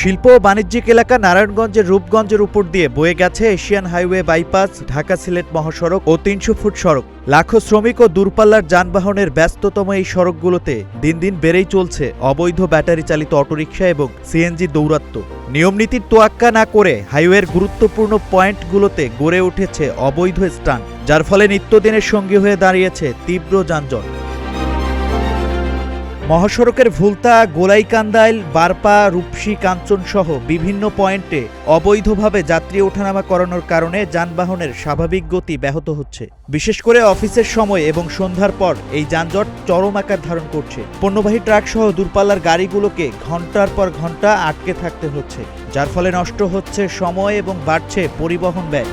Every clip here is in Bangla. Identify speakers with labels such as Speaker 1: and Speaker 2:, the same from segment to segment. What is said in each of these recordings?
Speaker 1: শিল্প ও বাণিজ্যিক এলাকা নারায়ণগঞ্জের রূপগঞ্জের উপর দিয়ে বয়ে গেছে Asian highway bypass, Dhaka Sylhet মহাসড়ক ও ৩০০ ফুট সড়ক। লাখো শ্রমিক ও দূরপাল্লার যানবাহনের ব্যস্ততম এই সড়কগুলোতে দিন দিন বেড়েই চলছে অবৈধ ব্যাটারি চালিত অটোরিকশা এবং সিএনজি দৌরাত্ম্য। নিয়মনীতির তোয়াক্কা না করে হাইওয়ের গুরুত্বপূর্ণ পয়েন্টগুলোতে গড়ে উঠেছে অবৈধ স্ট্যান্ড, যার ফলে নিত্যদিনের সঙ্গী হয়ে দাঁড়িয়েছে তীব্র যানজট। মহাসড়কের ভুলতা, গোলাইকান্দাইল, বারপা, রূপসী, কাঞ্চন সহ বিভিন্ন পয়েন্টে অবৈধভাবে যাত্রী ওঠানামা করানোর কারণে যানবাহনের স্বাভাবিক গতি ব্যাহত হচ্ছে। বিশেষ করে অফিসের সময় এবং সন্ধ্যার পর এই যানজট চরম আকার ধারণ করছে। পণ্যবাহী ট্রাক সহ দূরপাল্লার গাড়িগুলোকে ঘন্টার পর ঘন্টা আটকে থাকতে হচ্ছে, যার ফলে নষ্ট হচ্ছে সময় এবং বাড়ছে পরিবহন ব্যয়।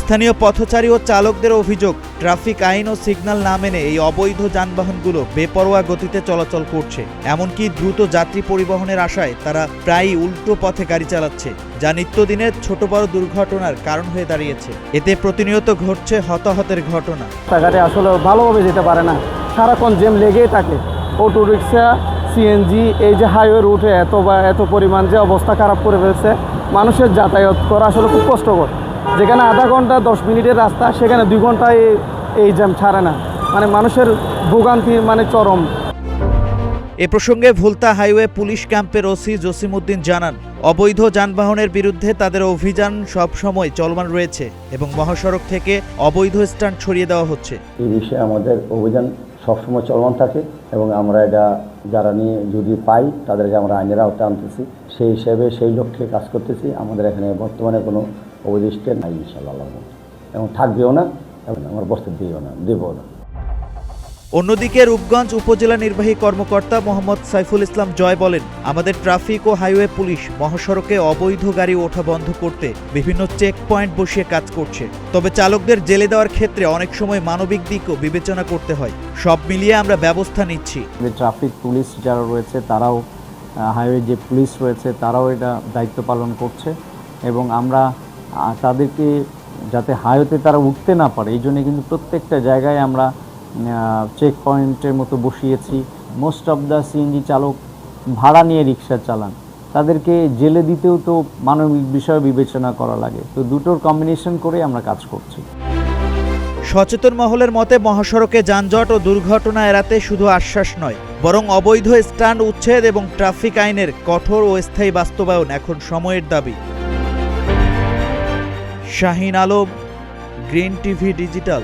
Speaker 1: স্থানীয় পথচারী ও চালকদের অভিযোগ, ট্রাফিক আইন ও সিগন্যাল না মেনে এই অবৈধ যানবাহনগুলো বেপরোয়া গতিতে চলাচল করছে। এমনকি দ্রুত যাত্রী পরিবহনের আশায় তারা প্রায়ই উল্টো পথে গাড়ি চালাচ্ছে, যা নিত্যদিনের ছোট বড় দুর্ঘটনার কারণ হয়ে দাঁড়িয়েছে। এতে প্রতিনিয়ত ঘটছে হতাহতের ঘটনা।
Speaker 2: রাস্তাঘাটে আসলে ভালোভাবে যেতে পারে না, সারাক্ষণ জ্যাম লেগেই থাকে। অটো রিক্সা, সিএনজি, এই যে হাইওয়ে রুটে এত পরিমাণ যে অবস্থা খারাপ করে ফেলছে, মানুষের যাতায়াত করা আসলে খুব কষ্টকর। যেখানে আধা ঘন্টা 10 মিনিটের রাস্তা, সেখানে 2 ঘন্টায় এই জ্যাম ছাড়ে না। মানুষের ভোগান্তি চরম।
Speaker 1: এ প্রসঙ্গে ভুলতা হাইওয়ে পুলিশ ক্যাম্পের ওসি জসিমউদ্দিন জানান, অবৈধ যানবাহনের বিরুদ্ধে তাদের অভিযান সবসময় চলমান রয়েছে এবং মহাসড়ক থেকে অবৈধ স্ট্যান্ড ছড়িয়ে দেওয়া হচ্ছে।
Speaker 3: এই বিষয়ে আমাদের অভিযান সবসময় চলমান থাকে এবং আমরা এটা যারা নিয়ে যদি পাই তাদেরকে আমরা আইনের আওতায় আনতেছি। সেই হিসেবে সেই লক্ষ্যে কাজ করতেছি। আমাদের এখানে বর্তমানে কোনো অবৈধ স্ট্যান্ড নাই ইনশাআল্লাহ, এবং থাকবেও না, এবং আমার বসতে দেবও না।
Speaker 1: অন্যদিকে রূপগঞ্জ উপজেলা নির্বাহী কর্মকর্তা মোহাম্মদ সাইফুল ইসলাম জয় বলেন, আমাদের ট্রাফিক ও হাইওয়ে পুলিশ মহাসড়কে অবৈধ গাড়ি ওঠা বন্ধ করতে বিভিন্ন চেক পয়েন্ট বসিয়ে কাজ করছে। তবে চালকদের জেলে দেওয়ার ক্ষেত্রে অনেক সময় মানবিক দিকও বিবেচনা করতে হয়। সব মিলিয়ে আমরা ব্যবস্থা নিচ্ছি।
Speaker 2: ট্রাফিক পুলিশ যারা রয়েছে তারাও, হাইওয়ে যে পুলিশ রয়েছে তারাও এটা দায়িত্ব পালন করছে, এবং আমরা তাদেরকে যাতে হাইওয়েতে তারা উঠতে না পারে এই জন্য কিন্তু প্রত্যেকটা জায়গায় আমরা চেক পয়েন্টের মতো বসিয়েছি। মোস্ট অফ দ্য সিএনজি চালক ভাড়া নিয়ে রিক্সা চালান, তাদেরকে জেলে দিতেও তো মানবিক বিষয় বিবেচনা করা লাগে। তো দুটোর কম্বিনেশন করে আমরা কাজ করছি।
Speaker 1: সচেতন মহলের মতে মহাসড়কে যানজট ও দুর্ঘটনা এড়াতে শুধু আশ্বাস নয়, বরং অবৈধ স্ট্যান্ড উচ্ছেদ এবং ট্রাফিক আইনের কঠোর ও স্থায়ী বাস্তবায়ন এখন সময়ের দাবি। Shahin Alam, green TV digital.